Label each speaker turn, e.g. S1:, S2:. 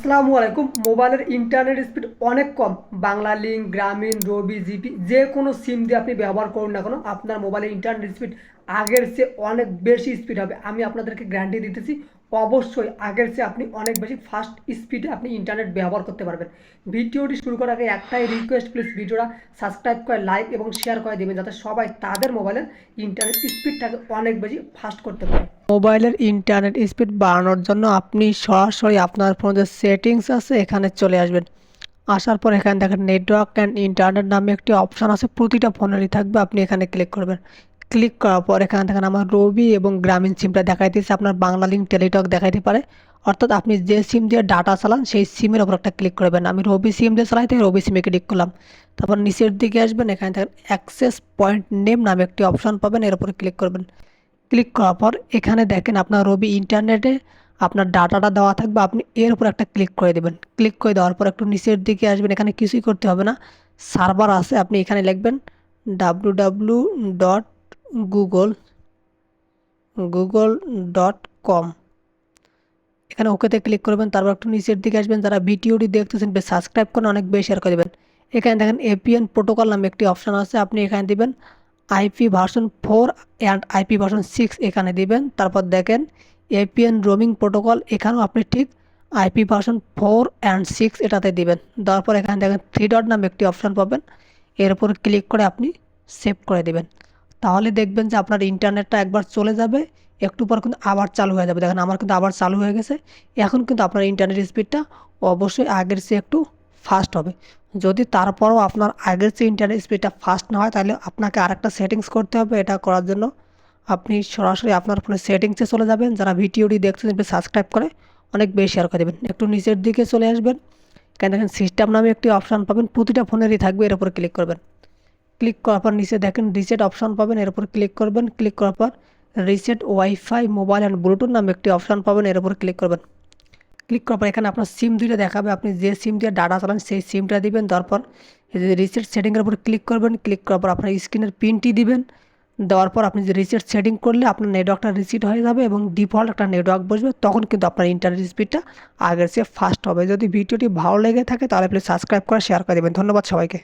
S1: আসসালামু আলাইকুম। মোবাইলের ইন্টারনেট স্পিড অনেক কম। বাংলা লিঙ্ক, গ্রামীণ, রবি, জিপি যে কোনো সিম দিয়ে আপনি ব্যবহার করুন না কেন, আপনার মোবাইলের ইন্টারনেট স্পিড আগের চেয়ে অনেক বেশি স্পিড হবে। আমি আপনাদেরকে গ্যারান্টি দিতেছি, অবশ্যই আগের চেয়ে আপনি অনেক বেশি ফাস্ট স্পিডে আপনি ইন্টারনেট ব্যবহার করতে পারবেন। ভিডিওটি শুরু করার আগে একটাই রিকোয়েস্ট, প্লিজ ভিডিওটা সাবস্ক্রাইব করে লাইক এবং শেয়ার করে দেবেন, যাতে সবাই তাদের মোবাইলের ইন্টারনেট স্পিডটাকে অনেক বেশি ফাস্ট করতে পারে। মোবাইলের ইন্টারনেট স্পিড বাড়ানোর জন্য আপনি সরাসরি আপনার ফোনে যে সেটিংস আছে এখানে চলে আসবেন। আসার পর এখানে দেখেন নেটওয়ার্ক অ্যান্ড ইন্টারনেট নামে একটি অপশান আছে, প্রতিটা ফোনেরই থাকবে। আপনি এখানে ক্লিক করবেন। ক্লিক করার পর এখানে দেখেন আমার রবি এবং গ্রামীণ সিমটা দেখাইতেছে, আপনার বাংলা লিঙ্ক, টেলিটক দেখাইতে পারে। অর্থাৎ আপনি যে সিম দিয়ে ডাটা চালান সেই সিমের ওপর একটা ক্লিক করবেন। আমি রবি সিম দিয়ে চালাই, তাই রবি সিমে ক্লিক করলাম। তারপর নিচের দিকে আসবেন, এখানে দেখেন অ্যাক্সেস পয়েন্ট নেম নামে একটি অপশান পাবেন, এর উপরে ক্লিক করবেন। ক্লিক করার পর এখানে দেখেন আপনার রবি ইন্টারনেটে আপনার ডাটাটা দেওয়া থাকবে, আপনি এর উপর একটা ক্লিক করে দেবেন। ক্লিক করে দেওয়ার পর একটু নিচের দিকে আসবেন, এখানে কিছুই করতে হবে না, সার্ভার আছে, আপনি এখানে লিখবেন www.google.com। এখানে ওকেতে ক্লিক করবেন। তারপর একটু নিচের দিকে আসবেন, যারা ভিডিওটি দেখতেছেন সাবস্ক্রাইব করেন, অনেক বেশি শেয়ার করে দেবেন। এখানে দেখেন এপিএন প্রোটোকল নামে একটি অপশান আছে, আপনি এখানে দিবেন IP version 4 and IP version 6 এখানে দিবেন। তারপর দেখেন এপিএন রোমিং প্রোটোকল, এখানেও আপনি ঠিক IP ভার্সন 4 অ্যান্ড 6 এটাতে দিবেন। দেওয়ার পর এখানে দেখেন 3 ডট নামে একটি অপশান পাবেন, এর উপর ক্লিক করে আপনি সেভ করে দেবেন। তাহলে দেখবেন যে আপনার ইন্টারনেটটা একবার চলে যাবে, একটু পর কিন্তু আবার চালু হয়ে যাবে। দেখেন আমার কিন্তু আবার চালু হয়ে গেছে। এখন কিন্তু আপনার ইন্টারনেট স্পিডটা অবশ্যই আগের চেয়ে একটু ফাস্ট হবে। যদি তারপরও আপনার আগের চেয়ে ইন্টারনেট স্পিডটা ফাস্ট না হয়, তাহলে আপনাকে আরেকটা সেটিংস করতে হবে। এটা করার জন্য আপনি সরাসরি আপনার ফোনের সেটিংসে চলে যাবেন। যারা ভিডিওটি দেখছেন সাবস্ক্রাইব করে অনেক বেশি শেয়ার করে দেবেন। একটু নিচের দিকে চলে আসবেন, এখানে দেখেন সিস্টেম নামে একটি অপশান পাবেন, প্রতিটা ফোনেরই থাকবে, এর উপর ক্লিক করবেন। ক্লিক করার পর নিচে দেখেন রিসেট অপশান পাবেন, এর উপর ক্লিক করবেন। ক্লিক করার পর reset wifi mobile and Bluetooth নামে একটি অপশান পাবেন, এর উপর ক্লিক করবেন। ক্লিক করার পর এখানে আপনার সিম দুইটা দেখাবে, আপনি যে সিম দিয়ে ডাটা চালান সেই সিমটা দিবেন। তারপর এই যে রিসেট সেটিংয়ের উপর ক্লিক করবেন। ক্লিক করার পর আপনার স্ক্রিনের পিনটি দিবেন। দেওয়ার পর আপনি যে রিসেট সেটিং করলে আপনার নেটওয়ার্কটা রিসেট হয়ে যাবে এবং ডিফল্ট একটা নেটওয়ার্ক বসবে, তখন কিন্তু আপনার ইন্টারনেট স্পিডটা আগের চেয়ে ফাস্ট হবে। যদি ভিডিওটি ভালো লেগে থাকে তাহলে প্লিজ সাবস্ক্রাইব করে শেয়ার করে দেবেন। ধন্যবাদ সবাইকে।